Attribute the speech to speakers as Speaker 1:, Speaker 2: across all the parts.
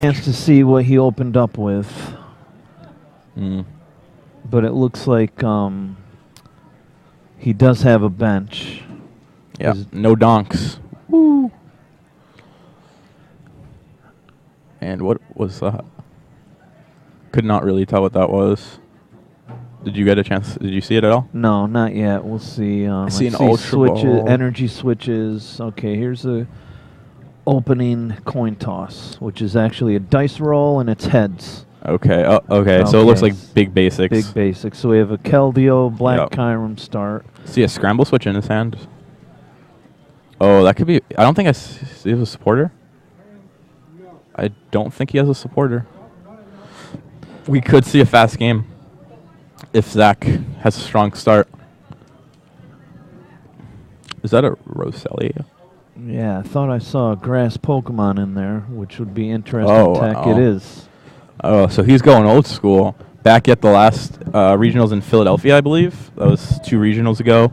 Speaker 1: Chance to see what he opened up with,
Speaker 2: Mm.
Speaker 1: but it looks like he does have a bench.
Speaker 2: Yeah,
Speaker 1: Is-
Speaker 2: no donks. Woo. And what was that? Could not really tell what that was. Did you get a chance? Did you see it at all?
Speaker 1: No, not yet. We'll see. I
Speaker 2: see an Ultra
Speaker 1: switches,
Speaker 2: Ball.
Speaker 1: energy switches. Okay, here's the opening coin toss, which is actually a dice roll and it's heads.
Speaker 2: Okay. Oh, okay. So it looks
Speaker 1: Okay.
Speaker 2: like big basics.
Speaker 1: Big basics. So we have a Keldeo, Black
Speaker 2: Yep.
Speaker 1: Chiron start.
Speaker 2: See a scramble switch in his hand. Oh, that could be. I don't think I see a supporter. I don't think he has a supporter. We could see a fast game if Zach has a strong start. Is that a Roselia?
Speaker 1: Yeah, I thought I saw a grass Pokemon in there, which would be interesting
Speaker 2: Oh,
Speaker 1: tech.
Speaker 2: wow.
Speaker 1: It is.
Speaker 2: Oh, so he's going old school. Back at the last regionals in Philadelphia, I believe. That was 2 regionals ago.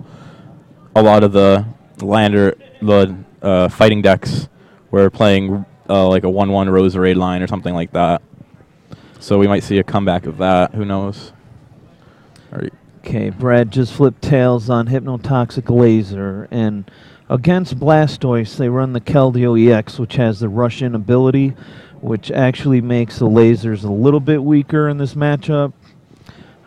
Speaker 2: A lot of the fighting decks were playing like a 1-1 Roserade line or something like that. So we might see a comeback of that. Who knows?
Speaker 1: Okay, Brad just flipped tails on Hypnotoxic Laser, and against Blastoise, they run the Keldeo EX, which has the rush-in ability, which actually makes the lasers a little bit weaker in this matchup.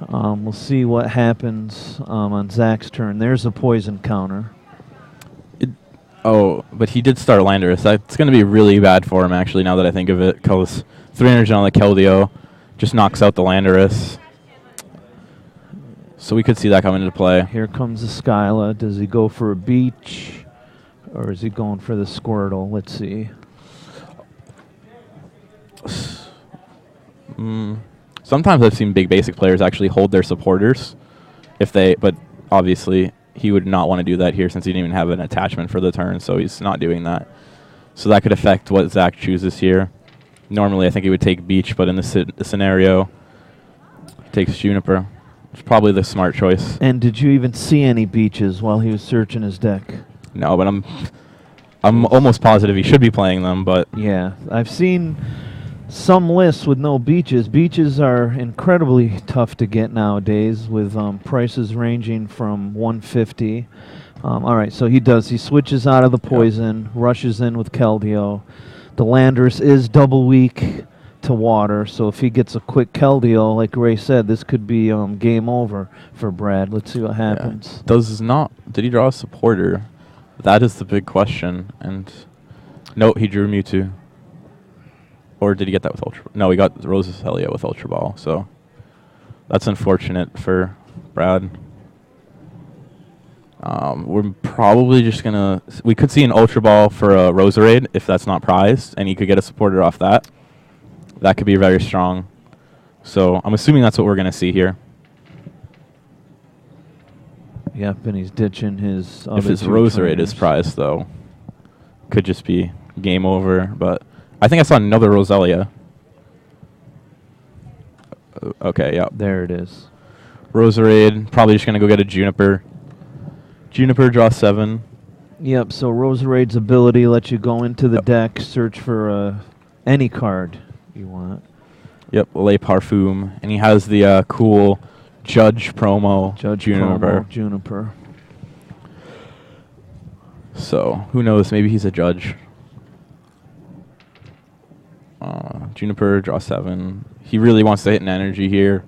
Speaker 1: We'll see what happens on Zach's turn. There's a poison counter.
Speaker 2: Oh, but he did start Landorus. That's going to be really bad for him, actually, now that I think of it, because 300 on the Keldeo just knocks out the Landorus. So we could see that come into play.
Speaker 1: Here comes the Skyla. Does he go for a Beach, or is he going for the Squirtle? Let's see.
Speaker 2: Sometimes I've seen big basic players actually hold their supporters, but obviously he would not want to do that here since he didn't even have an attachment for the turn, so he's not doing that. So that could affect what Zach chooses here. Normally I think he would take Beach, but in this scenario, he takes Juniper. It's probably the smart choice.
Speaker 1: And did you even see any Beaches while he was searching his deck?
Speaker 2: No, but I'm almost positive he should be playing them, but
Speaker 1: Yeah, I've seen some lists with no Beaches. Beaches are incredibly tough to get nowadays, with prices ranging from 150. All right, so he switches out of the poison, rushes in with Keldeo. The Landorus is double weak to water, so if he gets a quick Keldeo, like Ray said, this could be game over for Brad. Let's see what happens.
Speaker 2: Did he draw a supporter? That is the big question. And no, he drew Mewtwo. Or did he get that with Ultra? No, he got Roselia with Ultra Ball. So that's unfortunate for Brad. We're probably just gonna. We could see an Ultra Ball for a Roserade if that's not prized, and he could get a supporter off that. That could be very strong. So I'm assuming that's what we're gonna see here.
Speaker 1: Yep, and he's ditching his other
Speaker 2: If his
Speaker 1: 2
Speaker 2: Roserade is
Speaker 1: trainers.
Speaker 2: prized, though, could just be game over. But I think I saw another Roselia. Okay, yeah.
Speaker 1: There it is.
Speaker 2: Roserade, probably just going to go get a Juniper. Juniper, draw 7.
Speaker 1: Yep, so Roserade's ability lets you go into the deck, search for any card you want.
Speaker 2: Yep, Le Parfum. And he has the cool Judge promo.
Speaker 1: Juniper.
Speaker 2: So, who knows? Maybe he's a Judge. Juniper, draw 7. He really wants to hit an energy here.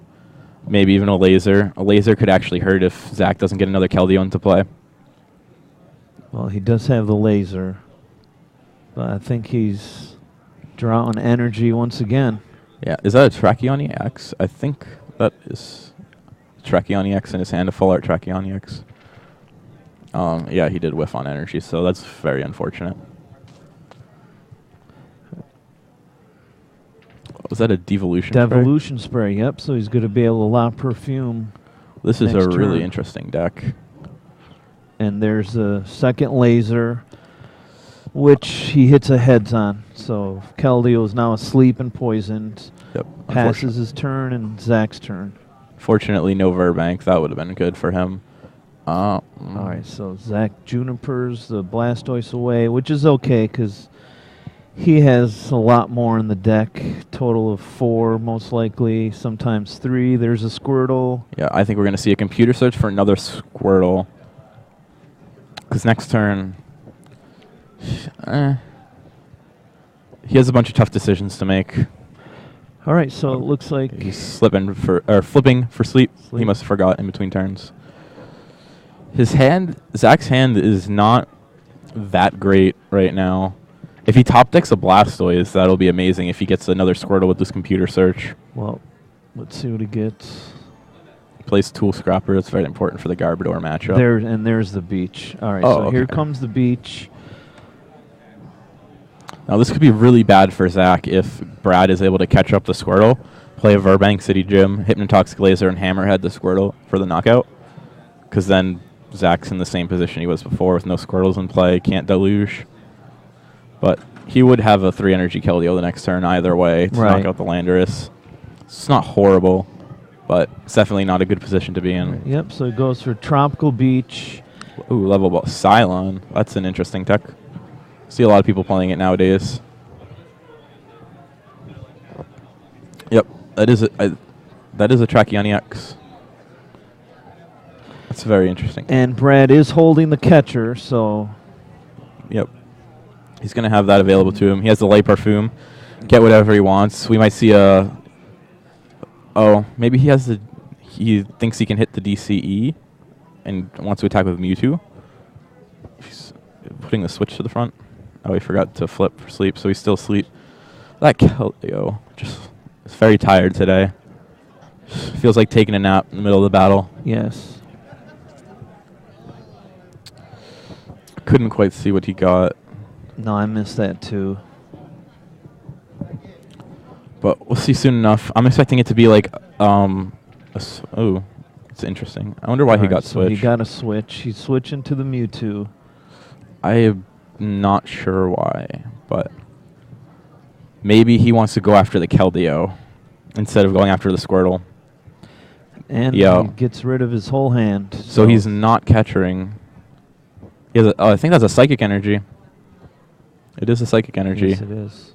Speaker 2: Maybe even a laser. A laser could actually hurt if Zach doesn't get another Keldeo into play.
Speaker 1: Well, he does have the laser, but I think he's drawing energy once again.
Speaker 2: Yeah, is that a Tracheon EX? I think that is Tracheon EX in his hand, a full art Tracheon EX. Yeah, he did whiff on energy, so that's very unfortunate. Was that a Devolution spray?
Speaker 1: Devolution spray, yep, so he's going to be able to lock Perfume.
Speaker 2: This is a
Speaker 1: next
Speaker 2: really
Speaker 1: turn.
Speaker 2: interesting deck.
Speaker 1: And there's a second laser, which he hits a heads on. So Keldeo is now asleep and poisoned.
Speaker 2: Yep.
Speaker 1: Passes his turn and Zach's turn.
Speaker 2: Fortunately, no Verbank. That would have been good for him.
Speaker 1: All right, so Zach Junipers the Blastoise away, which is okay because He has a lot more in the deck. Total of 4, most likely. Sometimes 3. There's a Squirtle.
Speaker 2: Yeah, I think we're going to see a computer search for another Squirtle. Because next turn, he has a bunch of tough decisions to make.
Speaker 1: All right, so it looks like
Speaker 2: He's flipping for sleep. He must have forgot in between turns. His hand, Zach's hand, is not that great right now. If he top decks a Blastoise, that'll be amazing. If he gets another Squirtle with this computer search,
Speaker 1: well, let's see what he gets.
Speaker 2: he plays Tool Scrapper. It's very important for the Garbodor matchup.
Speaker 1: There's the beach. All right,
Speaker 2: Oh,
Speaker 1: so here
Speaker 2: okay.
Speaker 1: comes the beach.
Speaker 2: Now this could be really bad for Zach if Brad is able to catch up the Squirtle, play a Verbank City Gym, Hypnotoxic Laser, and Hammerhead the Squirtle for the knockout. Because then Zach's in the same position he was before with no Squirtles in play, can't Deluge. But he would have a 3 energy Keldeo the next turn either way to knock out the Landorus. It's not horrible, but it's definitely not a good position to be in.
Speaker 1: Yep, so he goes for Tropical Beach.
Speaker 2: Ooh, level ball. Cylon. That's an interesting tech. See a lot of people playing it nowadays. Yep, that is a Tracheoni X. That's very interesting.
Speaker 1: And Brad is holding the catcher, so...
Speaker 2: Yep. He's going to have that available to him. He has the light parfum. Get whatever he wants. We might see a... Oh, maybe he has the... He thinks he can hit the DCE and wants to attack with Mewtwo. He's putting the switch to the front. Oh, he forgot to flip for sleep, so he's still asleep. That Keldeo just is very tired today. Feels like taking a nap in the middle of the battle.
Speaker 1: Yes.
Speaker 2: Couldn't quite see what he got.
Speaker 1: No, I missed that too.
Speaker 2: But we'll see soon enough. I'm expecting it to be like, oh, it's interesting. I wonder why he got
Speaker 1: so
Speaker 2: switched.
Speaker 1: he got a switch. He's switching to the Mewtwo.
Speaker 2: I am not sure why, but maybe he wants to go after the Keldeo instead of going after the Squirtle.
Speaker 1: And he gets rid of his whole hand.
Speaker 2: So he's not catchering. He has I think that's a Psychic Energy. It is a Psychic Energy.
Speaker 1: Yes, it is.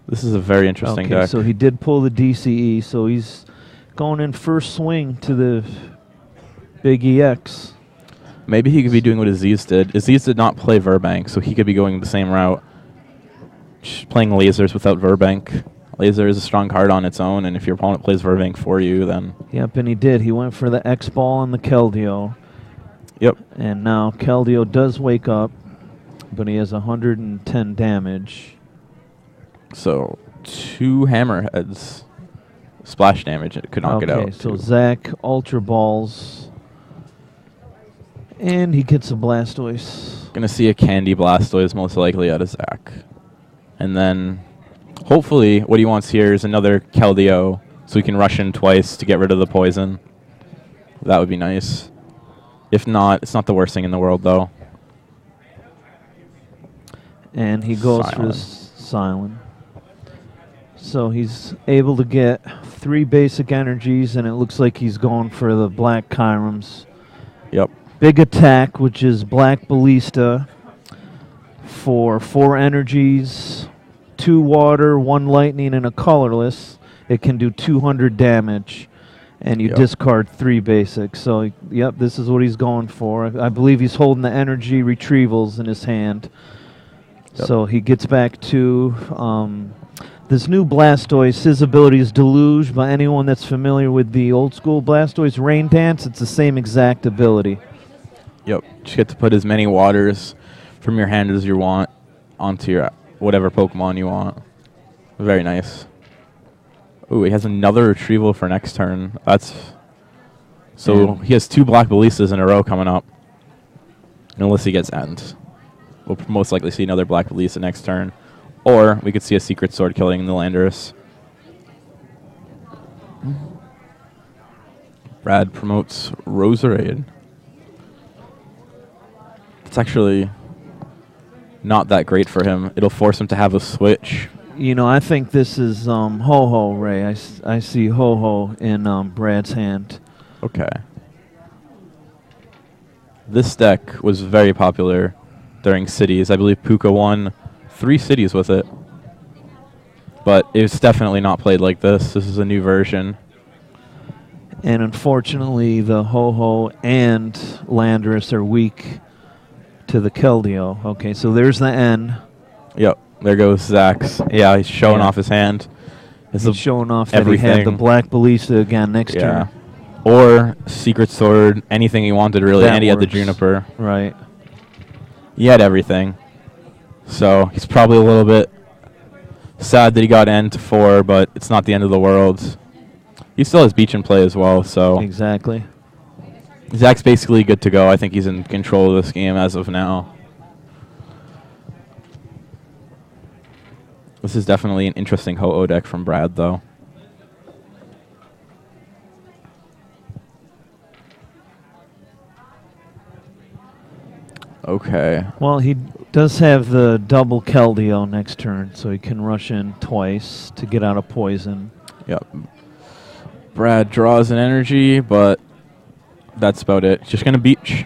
Speaker 2: This is a very interesting deck.
Speaker 1: So he did pull the DCE, so he's going in first swing to the big EX.
Speaker 2: Maybe he could be doing what Aziz did. Aziz did not play Verbank, so he could be going the same route. Just playing lasers without Verbank. Laser is a strong card on its own, and if your opponent plays Verbank for you, then...
Speaker 1: Yep, and he did. He went for the X-Ball on the Keldeo.
Speaker 2: Yep.
Speaker 1: And now Keldeo does wake up, but he has 110 damage.
Speaker 2: So 2 Hammerheads. Splash damage. It could knock it out.
Speaker 1: Okay, so Zach Ultra Balls. And he gets a Blastoise.
Speaker 2: Gonna see a Candy Blastoise most likely out of Zach. And then hopefully what he wants here is another Keldeo so he can rush in twice to get rid of the poison. That would be nice. If not, it's not the worst thing in the world though.
Speaker 1: And he goes for the Silent. So he's able to get 3 basic energies, and it looks like he's going for the Black Kyrems.
Speaker 2: Yep.
Speaker 1: Big attack, which is Black Ballista for 4 energies, 2 water, 1 lightning, and a colorless. It can do 200 damage, and you discard 3 basics. So, yep, this is what he's going for. I believe he's holding the energy retrievals in his hand. Yep. So he gets back to this new Blastoise. His ability is Deluge. By anyone that's familiar with the old school Blastoise Rain Dance, it's the same exact ability.
Speaker 2: Yep. Just get to put as many waters from your hand as you want onto your whatever Pokemon you want. Very nice. Ooh, he has another retrieval for next turn. That's so he has 2 Black Ballistas in a row coming up. Unless he gets End. We'll most likely see another Black Ballista next turn. Or we could see a Secret Sword killing the Landorus. Brad promotes Roserade. It's actually not that great for him. It'll force him to have a switch.
Speaker 1: You know, I think this is Ho-Ho, Ray. I see Ho-Ho in Brad's hand.
Speaker 2: Okay. This deck was very popular during Cities. I believe Puka won 3 cities with it. But it's definitely not played like this. This is a new version.
Speaker 1: And unfortunately, the Ho-Ho and Landorus are weak to the Keldeo. Okay, so there's the N.
Speaker 2: Yep, there goes Zach's. Yeah, he's showing off his hand.
Speaker 1: He's showing off that he had the Black Ballista again next turn.
Speaker 2: Or Secret Sword, anything he wanted really, and he had the Juniper.
Speaker 1: Right.
Speaker 2: He had everything. So he's probably a little bit sad that he got N to 4, but it's not the end of the world. He still has Beach in play as well, so...
Speaker 1: Exactly.
Speaker 2: Zach's basically good to go. I think he's in control of this game as of now. This is definitely an interesting Ho-Oh deck from Brad, though. Okay.
Speaker 1: Well, he does have the double Keldeo next turn, so he can rush in twice to get out of poison.
Speaker 2: Yep. Brad draws an energy, but that's about it. Just going to Beach.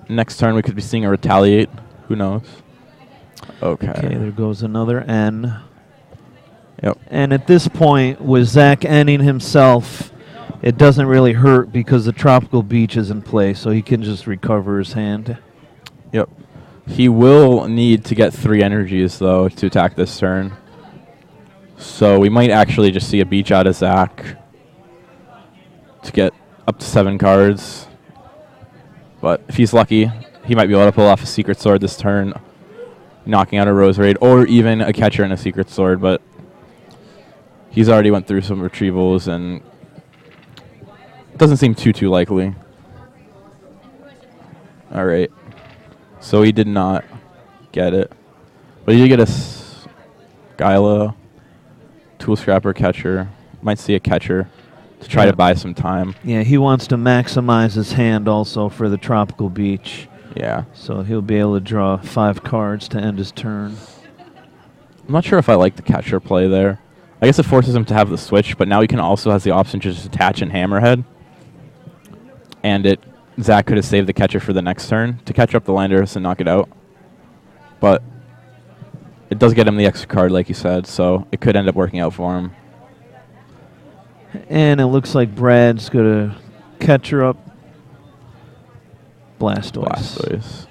Speaker 2: Next turn, we could be seeing a Retaliate. Who knows? Okay.
Speaker 1: Okay, there goes another N.
Speaker 2: Yep.
Speaker 1: And at this point, with Zach ending himself, it doesn't really hurt because the Tropical Beach is in play, so he can just recover his hand.
Speaker 2: Yep. He will need to get 3 energies, though, to attack this turn. So we might actually just see a Beach out of Zach to get up to 7 cards. But if he's lucky, he might be able to pull off a Secret Sword this turn, knocking out a Roserade, or even a Catcher and a Secret Sword. But he's already went through some retrievals, and it doesn't seem too likely. All right. So he did not get it. But he did get a Skyla, Tool Scrapper, Catcher. Might see a Catcher to try to buy some time.
Speaker 1: Yeah, he wants to maximize his hand also for the Tropical Beach.
Speaker 2: Yeah.
Speaker 1: So he'll be able to draw 5 cards to end his turn.
Speaker 2: I'm not sure if I like the Catcher play there. I guess it forces him to have the switch, but now he can also has the option to just attach and Hammerhead. And Zach could have saved the Catcher for the next turn to catch up the Landorus and knock it out. But it does get him the extra card, like you said, so it could end up working out for him.
Speaker 1: And it looks like Brad's going to Catcher up Blastoise.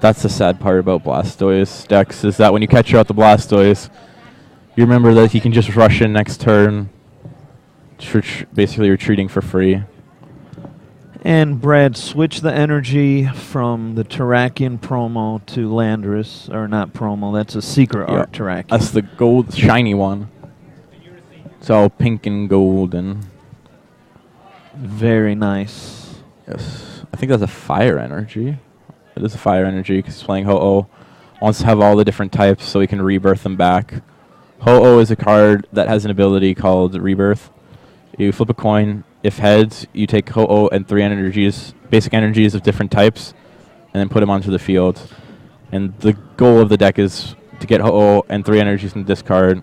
Speaker 2: That's the sad part about Blastoise decks, is that when you Catcher out the Blastoise, you remember that he can just rush in next turn, basically retreating for free.
Speaker 1: And Brad switched the energy from the Terrakion promo to Landorus, or not promo, that's a secret art Terrakion.
Speaker 2: That's the gold, shiny one. It's all pink and gold and...
Speaker 1: Very nice.
Speaker 2: Yes. I think that's a fire energy. It is a fire energy because he's playing Ho-Oh. Wants to have all the different types so he can rebirth them back. Ho-Oh is a card that has an ability called Rebirth. You flip a coin. If heads, you take Ho-Oh and 3 energies, basic energies of different types, and then put them onto the field. And the goal of the deck is to get Ho-Oh and 3 energies in the discard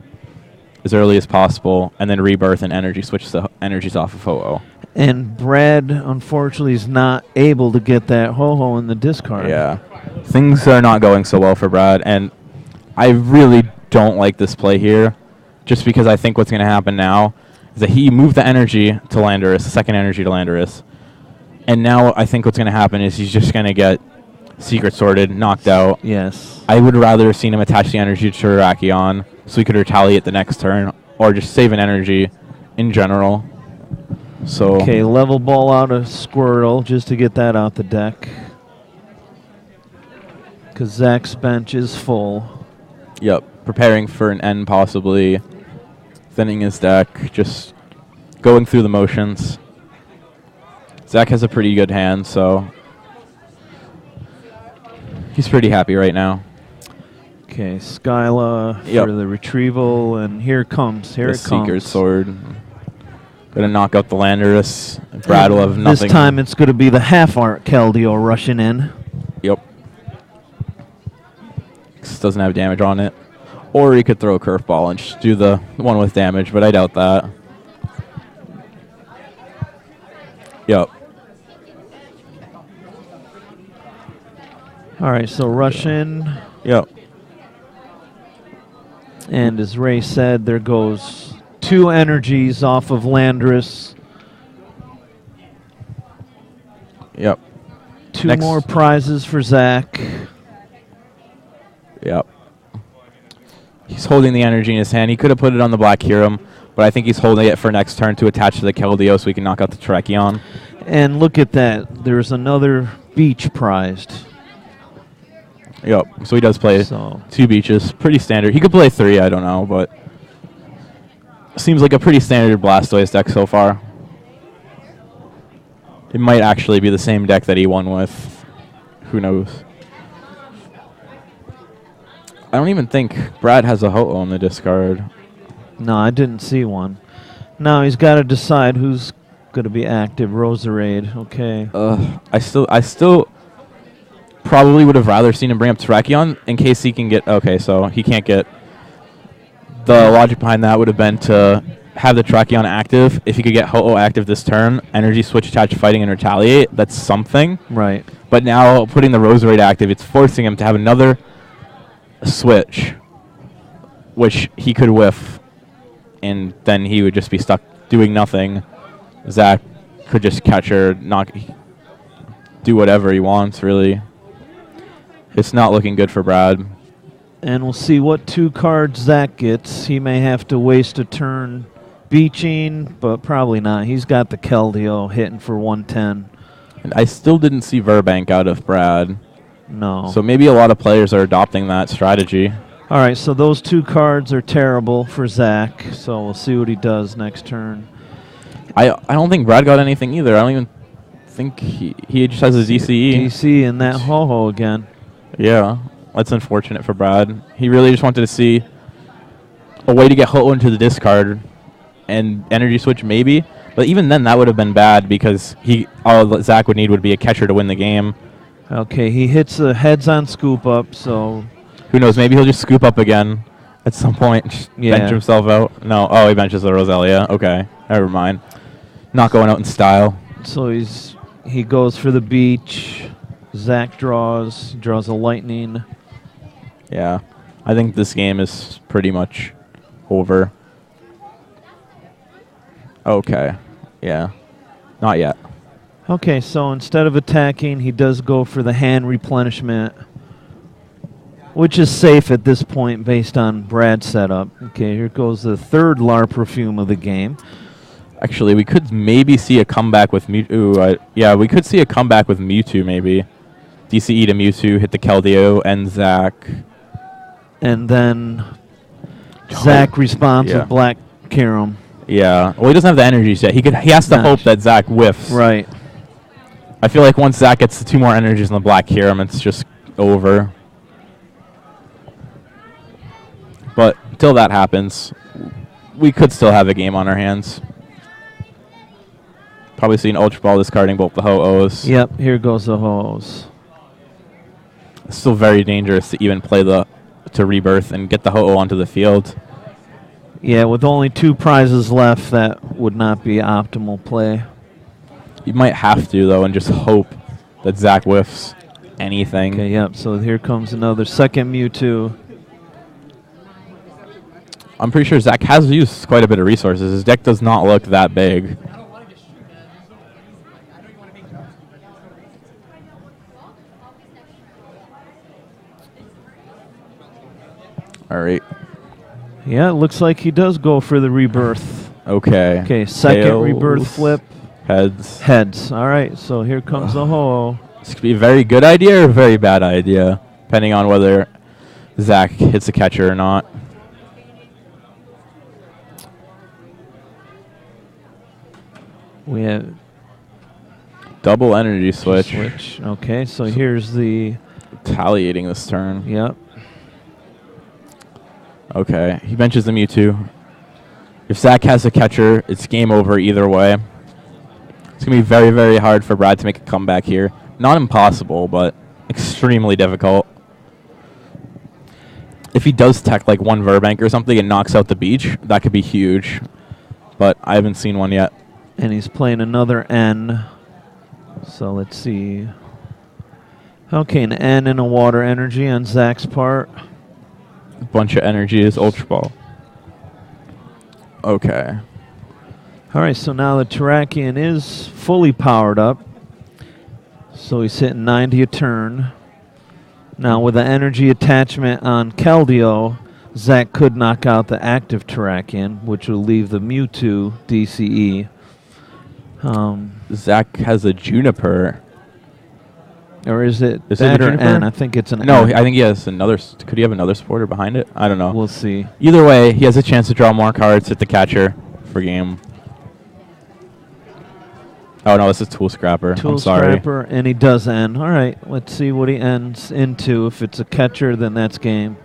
Speaker 2: as early as possible, and then rebirth and energy switch the energies off of Ho-Oh.
Speaker 1: And Brad, unfortunately, is not able to get that Ho-Oh in the discard.
Speaker 2: Yeah. Things are not going so well for Brad, and I really don't like this play here, just because I think what's going to happen now is that he moved the energy to Landorus, the second energy to Landorus, and now I think what's going to happen is he's just going to get Secret Sorted, knocked out.
Speaker 1: Yes.
Speaker 2: I would rather have seen him attach the energy to Terrakion so he could retaliate the next turn, or just save an energy in general. So
Speaker 1: okay, level ball out of Squirtle just to get that out the deck. Because Zach's bench is full.
Speaker 2: Yep, preparing for an N possibly. Thinning his deck, just going through the motions. Zach has a pretty good hand, so he's pretty happy right now.
Speaker 1: Okay, Skyla for the retrieval, and here it comes. Here it comes.
Speaker 2: Secret Sword. Gonna knock out the Landorus. Brad will have nothing.
Speaker 1: This time it's going to be the half-art Keldeo rushing in.
Speaker 2: Yep. This doesn't have damage on it. Or he could throw a curveball and just do the one with damage, but I doubt that. Yep.
Speaker 1: All right, so rush in.
Speaker 2: Yep.
Speaker 1: And as Ray said, there goes 2 energies off of Landris.
Speaker 2: Yep.
Speaker 1: 2
Speaker 2: Next.
Speaker 1: more prizes for Zach.
Speaker 2: Yep. He's holding the energy in his hand. He could have put it on the Black Hiram, but I think he's holding it for next turn to attach to the Keldeo so we can knock out the Terrakion.
Speaker 1: And look at that. There's another beach prized.
Speaker 2: Yep. So he does play
Speaker 1: So
Speaker 2: 2 beaches. Pretty standard. He could play 3, I don't know, but seems like a pretty standard Blastoise deck so far. It might actually be the same deck that he won with. Who knows? I don't even think Brad has a Ho-Oh on the discard.
Speaker 1: no, I didn't see one. Now he's got to decide who's going to be active. Roserade, okay.
Speaker 2: I still probably would have rather seen him bring up Terrakion in case he can get... Okay, so he can't get... The logic behind that would have been to have the Terrakion active. If he could get Ho-Oh active this turn, Energy Switch, Attach Fighting, and Retaliate, that's something.
Speaker 1: Right.
Speaker 2: But now putting the Roserade active, it's forcing him to have another switch, which he could whiff, and then he would just be stuck doing nothing. Zach could just catch her, do whatever he wants, really. It's not looking good for Brad.
Speaker 1: And we'll see what 2 cards Zach gets. He may have to waste a turn beaching, but probably not. He's got the Keldeo hitting for 110.
Speaker 2: And I still didn't see Verbank out of Brad.
Speaker 1: No.
Speaker 2: So maybe a lot of players are adopting that strategy.
Speaker 1: All right, so those 2 cards are terrible for Zach, so we'll see what he does next turn.
Speaker 2: I don't think Brad got anything either. I don't even think he just has a DCE.
Speaker 1: DC and that Ho-Ho again.
Speaker 2: Yeah, that's unfortunate for Brad. He really just wanted to see a way to get Ho-Oh into the discard and Energy Switch maybe. But even then, that would have been bad because all Zach would need would be a catcher to win the game.
Speaker 1: Okay, he hits a heads-on scoop up, so...
Speaker 2: Who knows? Maybe he'll just scoop up again at some point. Just bench himself out. No. Oh, he benches the Roselia. Okay. Never mind. Not going out in style.
Speaker 1: So he goes for the beach. Zach draws a lightning.
Speaker 2: Yeah. I think this game is pretty much over. Okay. Yeah. Not yet.
Speaker 1: Okay, so instead of attacking, he does go for the hand replenishment, which is safe at this point based on Brad's setup. Okay, here goes the 3rd Lar Perfume of the game.
Speaker 2: Actually, we could maybe see a comeback with Mewtwo. Yeah, we could see a comeback with Mewtwo maybe. DCE to Mewtwo, hit the Keldeo, and Zach.
Speaker 1: And then Zach responds with Black Kiram.
Speaker 2: Yeah. Well, he doesn't have the energies yet. He has to hope that Zach whiffs.
Speaker 1: Right.
Speaker 2: I feel like once Zach gets the 2 more energies in the Black Hiram, it's just over. But until that happens, we could still have a game on our hands. Probably see an Ultra Ball discarding both the Ho-Ohs.
Speaker 1: Yep, here goes the Ho-Ohs.
Speaker 2: It's still very dangerous to even play to Rebirth and get the Ho-Oh onto the field.
Speaker 1: Yeah, with only 2 prizes left, that would not be optimal play.
Speaker 2: You might have to, though, and just hope that Zach whiffs anything.
Speaker 1: Okay, yep, so here comes another second Mewtwo.
Speaker 2: I'm pretty sure Zach has used quite a bit of resources. His deck does not look that big. All right.
Speaker 1: Yeah, it looks like he does go for the Rebirth.
Speaker 2: Okay.
Speaker 1: Okay, second
Speaker 2: Tails,
Speaker 1: Rebirth flip.
Speaker 2: Heads.
Speaker 1: Heads. All right, so here comes the Ho-Oh.
Speaker 2: This could be a very good idea or a very bad idea, depending on whether Zach hits the catcher or not.
Speaker 1: We have
Speaker 2: double energy switch.
Speaker 1: Okay, so here's the...
Speaker 2: Retaliating this turn.
Speaker 1: Yep.
Speaker 2: Okay, he benches the Mewtwo. If Zach has a catcher, it's game over either way. It's going to be very, very hard for Brad to make a comeback here. Not impossible, but extremely difficult. If he does tech like one Verbank or something and knocks out the beach, that could be huge. But I haven't seen one yet.
Speaker 1: And he's playing another N. So let's see. Okay, an N and a water energy on Zach's part.
Speaker 2: Bunch of energy is Ultra Ball. Okay.
Speaker 1: All right, so now the Terrakion is fully powered up. So he's hitting 90 a turn. Now with the energy attachment on Keldeo, Zach could knock out the active Terrakion, which will leave the Mewtwo DCE.
Speaker 2: Zach has a Juniper.
Speaker 1: Or is it
Speaker 2: Is
Speaker 1: that
Speaker 2: it a
Speaker 1: or
Speaker 2: Juniper?
Speaker 1: N? I think it's an
Speaker 2: No,
Speaker 1: N.
Speaker 2: I think he has another. Could he have another supporter behind it? I don't know.
Speaker 1: We'll see.
Speaker 2: Either way, he has a chance to draw more cards, hit the catcher for game. Oh no, this is Tool Scrapper.
Speaker 1: Tool
Speaker 2: I'm sorry.
Speaker 1: Scrapper, and he does end. All right, let's see what he ends into. If it's a catcher, then that's game.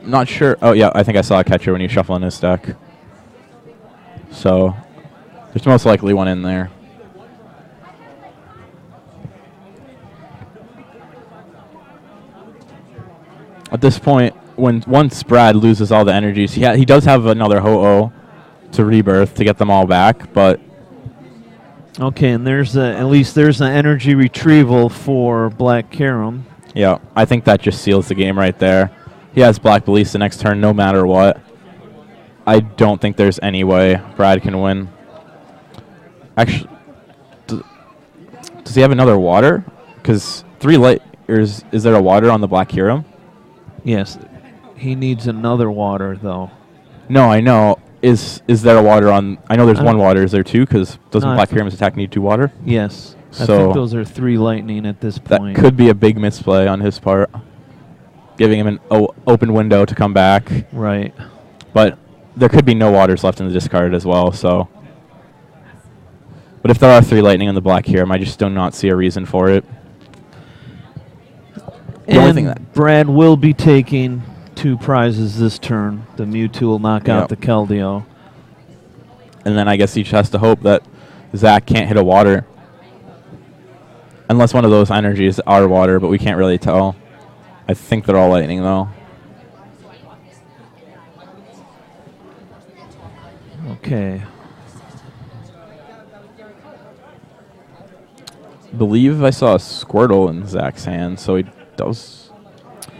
Speaker 2: Not sure. Oh yeah, I think I saw a catcher when he was shuffling his deck. So there's most likely one in there. At this point, once Brad loses all the energies, he does have another Ho-Oh to rebirth to get them all back, but
Speaker 1: Okay, and there's at least there's an energy retrieval for Black Karam.
Speaker 2: yeah, I think that just seals the game right there. He has Black Ballista next turn no matter what. I don't think there's any way Brad can win. Actually, does he have another water? Because 3 light, is there a water on the Black Hero?
Speaker 1: Yes, he needs another water though.
Speaker 2: No, I know. Is there a water on? I know there's one water. Is there 2? Because doesn't
Speaker 1: No, I
Speaker 2: Black
Speaker 1: think-
Speaker 2: Hero's attack need 2 water?
Speaker 1: Yes, I
Speaker 2: So
Speaker 1: think those are 3 lightning at this
Speaker 2: that
Speaker 1: point.
Speaker 2: could be a big misplay on his part, giving him an open window to come back.
Speaker 1: Right.
Speaker 2: But there could be no waters left in the discard as well. So, but if there are 3 lightning on the Black Hero, I just do not see a reason for it. The only
Speaker 1: And
Speaker 2: thing that-
Speaker 1: Brad will be taking 2 prizes this turn. The Mewtwo will knock
Speaker 2: Yep.
Speaker 1: out the Keldeo.
Speaker 2: And then I guess he just has to hope that Zach can't hit a water. Unless one of those energies are water, but we can't really tell. I think they're all lightning, though.
Speaker 1: Okay.
Speaker 2: Believe I saw a Squirtle in Zach's hand, so he does.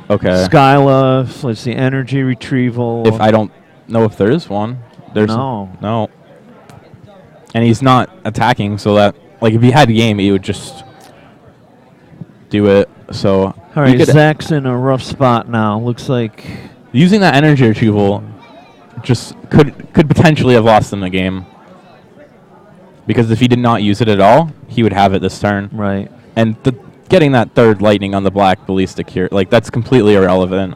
Speaker 2: Okay.
Speaker 1: Skyla, let's see, energy retrieval.
Speaker 2: If I don't know if there is one, there's
Speaker 1: No.
Speaker 2: And he's not attacking, so that like if he had a game, he would just do it. So
Speaker 1: All right,
Speaker 2: you could-
Speaker 1: Zach's in a rough spot now. Looks like
Speaker 2: using that energy retrieval just could potentially have lost him the game. Because if he did not use it at all, he would have it this turn.
Speaker 1: right.
Speaker 2: And getting that 3rd lightning on the Black Ballista cure, like that's completely irrelevant.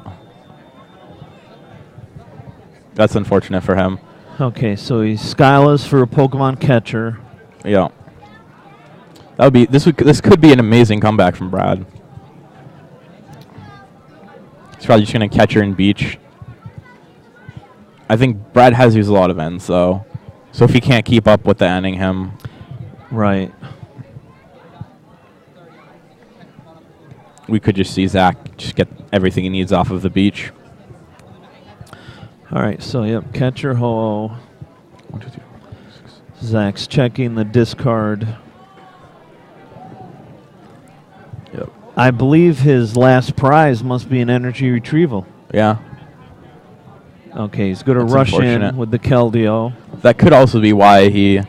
Speaker 2: That's unfortunate for him.
Speaker 1: Okay, so he's Skyla's for a Pokemon catcher.
Speaker 2: Yeah. That would be this could be an amazing comeback from Brad. He's probably just gonna catch her in Beach. I think Brad has used a lot of ends though. So if he can't keep up with the ending him,
Speaker 1: Right.
Speaker 2: we could just see Zach just get everything he needs off of the Beach.
Speaker 1: All right, so yep, catcher Ho-Oh.
Speaker 2: 1, 2, 3, 4, 5, 6.
Speaker 1: Zach's checking the discard.
Speaker 2: Yep.
Speaker 1: I believe his last prize must be an energy retrieval.
Speaker 2: Yeah.
Speaker 1: Okay, he's going to
Speaker 2: That's
Speaker 1: rush
Speaker 2: unfortunate.
Speaker 1: in with the Keldeo.
Speaker 2: That could also be why he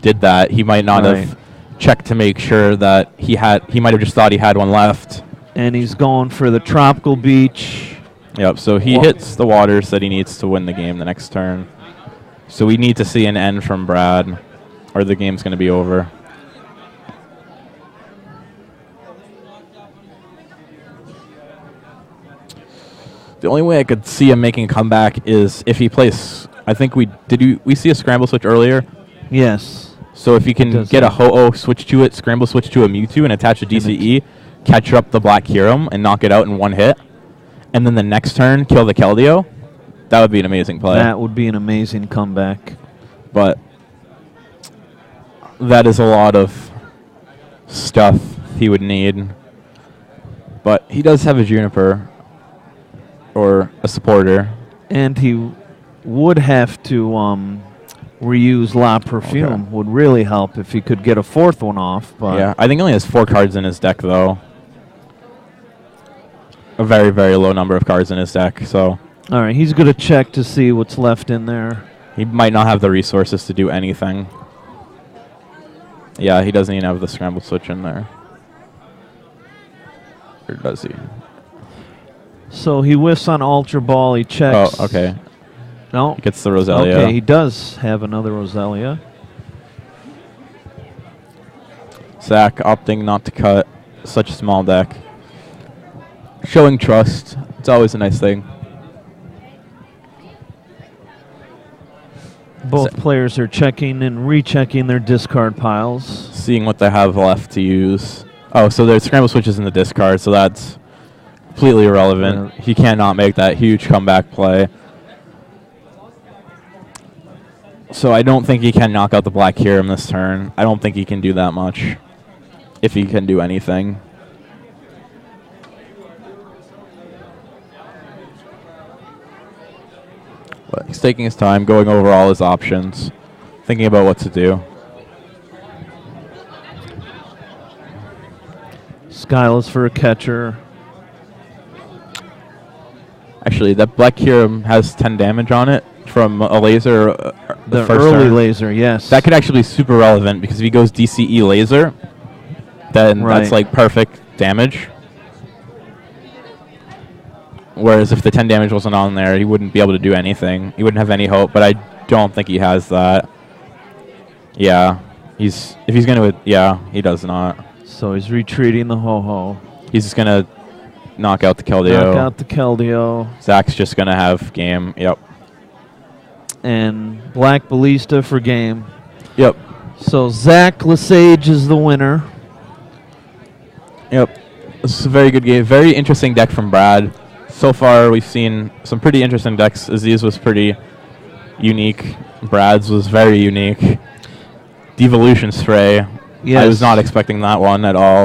Speaker 2: did that. He might not
Speaker 1: Right.
Speaker 2: have checked to make sure that he might have just thought he had one left.
Speaker 1: And he's going for the Tropical Beach.
Speaker 2: Yep, so he hits the waters that he needs to win the game the next turn. So we need to see an end from Brad, or the game's going to be over. The only way I could see him making a comeback is if he plays. I think we see a scramble switch earlier.
Speaker 1: Yes.
Speaker 2: So if you can
Speaker 1: Does
Speaker 2: get a
Speaker 1: that.
Speaker 2: Ho-Oh, switch to it, scramble switch to a Mewtwo, and attach a DCE, catch up the Black Hero and knock it out in one hit, and then the next turn kill the Keldeo, that would be an amazing play.
Speaker 1: That would be an amazing comeback.
Speaker 2: But that is a lot of stuff he would need. But he does have a Juniper or a supporter.
Speaker 1: And he would have to reuse La Perfume would really help if he could get a fourth one off. But
Speaker 2: Yeah, I think he only has 4 cards in his deck, though. A very, very low number of cards in his deck, so
Speaker 1: all right, he's going to check to see what's left in there.
Speaker 2: he might not have the resources to do anything. Yeah, he doesn't even have the scramble switch in there. Or does he?
Speaker 1: So he whiffs on Ultra Ball. He checks.
Speaker 2: Oh, okay.
Speaker 1: No.
Speaker 2: He gets the Roselia.
Speaker 1: Okay, he does have another Roselia.
Speaker 2: Zach opting not to cut such a small deck. Showing trust. It's always a nice thing.
Speaker 1: Both players are checking and rechecking their discard piles.
Speaker 2: Seeing what they have left to use. Oh, so there's scramble switches in the discard, so that's completely irrelevant. He cannot make that huge comeback play. So I don't think he can knock out the Black Kyurem this turn. I don't think he can do that much, if he can do anything. But he's taking his time, going over all his options, thinking about what to do.
Speaker 1: Skyless for a catcher.
Speaker 2: Actually, that Black Kyurem has 10 damage on it from a laser.
Speaker 1: The
Speaker 2: first
Speaker 1: early
Speaker 2: turn.
Speaker 1: laser, yes.
Speaker 2: That could actually be super relevant because if he goes DCE laser, then that's like perfect damage. Whereas if the 10 damage wasn't on there, he wouldn't be able to do anything. He wouldn't have any hope, but I don't think he has that. Yeah, he does not.
Speaker 1: So he's retreating the Ho-Ho.
Speaker 2: He's just going to knock out the Keldeo.
Speaker 1: Knock out the Keldeo.
Speaker 2: Zach's just going to have game. Yep.
Speaker 1: And Black Ballista for game.
Speaker 2: Yep.
Speaker 1: So Zach Lesage is the winner.
Speaker 2: Yep. This is a very good game. Very interesting deck from Brad. So far, we've seen some pretty interesting decks. Aziz was pretty unique. Brad's was very unique. Devolution Spray. Yes. I was not expecting that one at all.